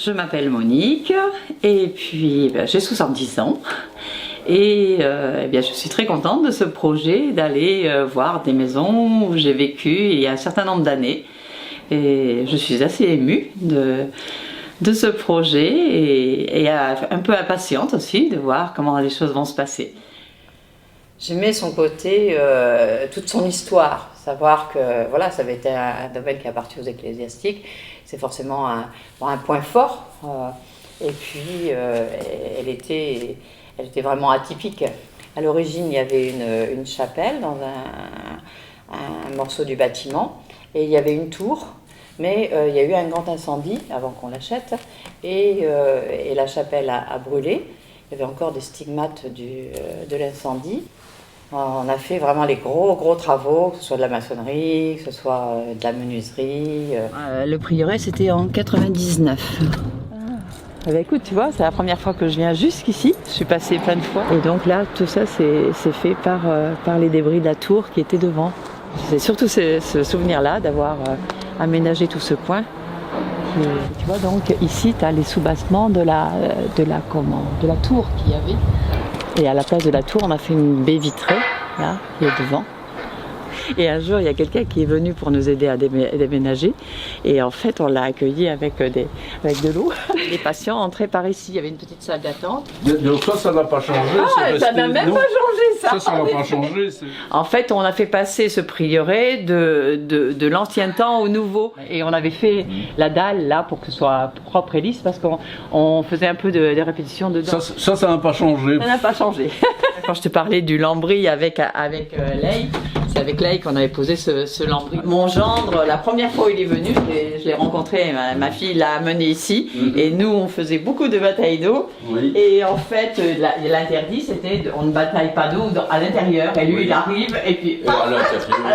Je m'appelle Monique et puis j'ai 70 ans et eh bien, je suis très contente de ce projet d'aller voir des maisons où j'ai vécu il y a un certain nombre d'années et je suis assez émue de ce projet et un peu impatiente aussi de voir comment les choses vont se passer. J'aimais son côté, toute son histoire, savoir que voilà, ça avait été un domaine qui appartient aux ecclésiastiques, c'est forcément un point fort. Et puis, elle était vraiment atypique. À l'origine, il y avait une chapelle dans un morceau du bâtiment, et il y avait une tour, mais il y a eu un grand incendie avant qu'on l'achète, et la chapelle a brûlé. Il y avait encore des stigmates de l'incendie. On a fait vraiment les gros travaux, que ce soit de la maçonnerie, que ce soit de la menuiserie. Le prieuré, c'était en 99. Ah bah écoute, tu vois, c'est la première fois que je viens jusqu'ici. Je suis passée plein de fois. Et donc là, tout ça, c'est fait par les débris de la tour qui étaient devant. C'est surtout ce souvenir-là d'avoir aménagé tout ce coin. Et, tu vois, donc ici, tu as les soubassements de la tour qu'il y avait. Et à la place de la tour, on a fait une baie vitrée, là, qui est devant. Et un jour, il y a quelqu'un qui est venu pour nous aider à déménager. Et en fait, on l'a accueilli avec de l'eau. Les patients entraient par ici. Il y avait une petite salle d'attente. Donc ça n'a pas changé. Ça n'a même pas changé, ça. Ça n'a pas changé. En fait, on a fait passer ce prieuré de l'ancien temps au nouveau. Et on avait fait la dalle, là, pour que ce soit propre et lisse, parce qu'on faisait un peu de répétition dedans. Ça n'a pas changé. Ça n'a pas changé. Quand je te parlais du lambris avec Leï, c'est avec Leï qu'on avait posé ce lambris. Mon gendre, la première fois où il est venu, je l'ai rencontré, ma fille l'a amené ici, et nous on faisait beaucoup de batailles d'eau, et en fait l'interdit c'était on ne bataille pas d'eau à l'intérieur, et lui il arrive, et puis à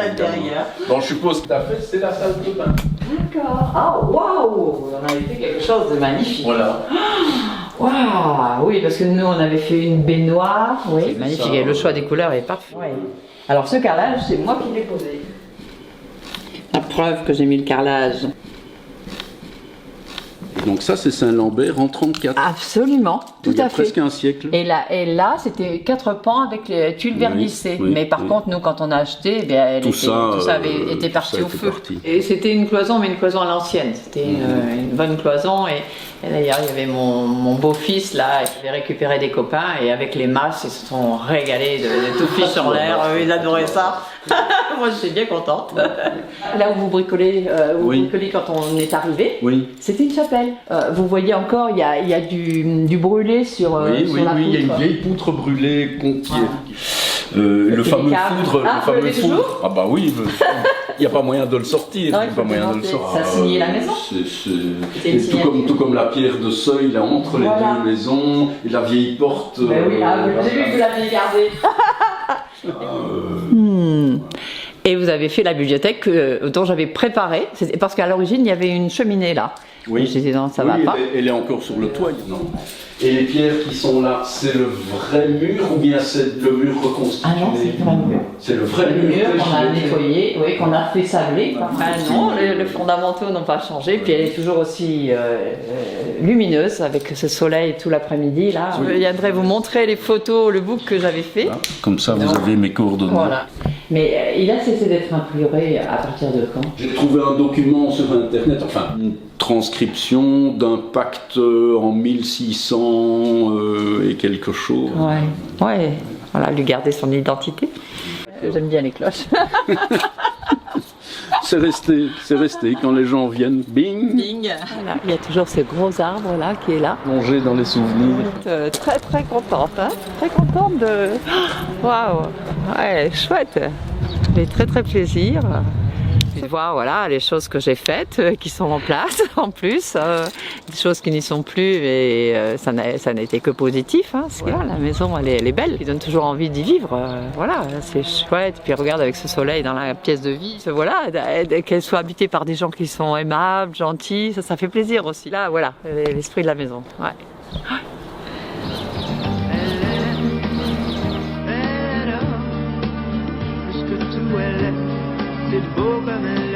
l'intérieur. Donc je suppose que tu as fait, c'est la salle de bain. D'accord. Ah waouh, on avait fait quelque chose de magnifique. Voilà. Waouh, oui, parce que nous on avait fait une baignoire, oui, magnifique, et le choix des couleurs est parfait. Ouais. Alors ce carrelage, c'est moi qui l'ai posé. La preuve que j'ai mis le carrelage. Donc ça c'est Saint-Lambert en 34. Absolument, tout à fait. Il y a presque un siècle. Et là c'était 4 pans avec les tuiles vernissées. Mais par contre, nous quand on a acheté, tout ça avait été parti au feu. Et c'était une cloison, mais une cloison à l'ancienne. C'était une bonne cloison. Et d'ailleurs, il y avait mon beau-fils là qui avait récupéré des copains. Et avec les masses, ils se sont régalés de tout fiche sur l'air. Ils adoraient ça. Moi, j'étais bien contente. Là où vous bricolez, quand on est arrivé, c'était une chapelle. Vous voyez encore, il y a du brûlé sur la poutre. Oui, il y a une vieille poutre brûlée le fameux foudre. Ah bah oui, il n'y a pas moyen de le sortir. Ça signait la maison. Tout comme la pierre de seuil là, entre les deux maisons, et la vieille porte. J'ai vu que vous l'aviez gardée. Et vous avez fait la bibliothèque dont j'avais préparé, parce qu'à l'origine il y avait une cheminée là. Oui. Je disais non, ça va pas. Elle est encore sur le toit, non. Et les pierres qui sont là, c'est le vrai mur ou bien c'est le mur reconstitué? Ah non, c'est le vrai mur. C'est le vrai mur qu'on a nettoyé, qu'on a fait sabler. Non, les fondamentaux n'ont pas changé, puis elle est toujours aussi lumineuse avec ce soleil tout l'après-midi là. Je viendrai vous montrer les photos, le book que j'avais fait. Voilà. Comme ça, vous avez mes coordonnées. Voilà. Mais il a cessé d'être un prieuré à partir de quand? J'ai trouvé un document sur internet, enfin une transcription d'un pacte en 1600 et quelque chose. Ouais, voilà, lui garder son identité. J'aime bien les cloches. C'est resté quand les gens viennent, bing. Voilà, il y a toujours ce gros arbre là qui est là. Plongé dans les souvenirs. Très très contente, très contente de. Waouh, ouais, chouette. J'ai très très plaisir. Je vois les choses que j'ai faites qui sont en place en plus, des choses qui n'y sont plus et ça n'a été que positif. La maison elle est belle, il donne toujours envie d'y vivre. C'est chouette. Puis regarde avec ce soleil dans la pièce de vie, qu'elle soit habitée par des gens qui sont aimables, gentils, ça fait plaisir aussi. Là l'esprit de la maison. C'est beau comme elle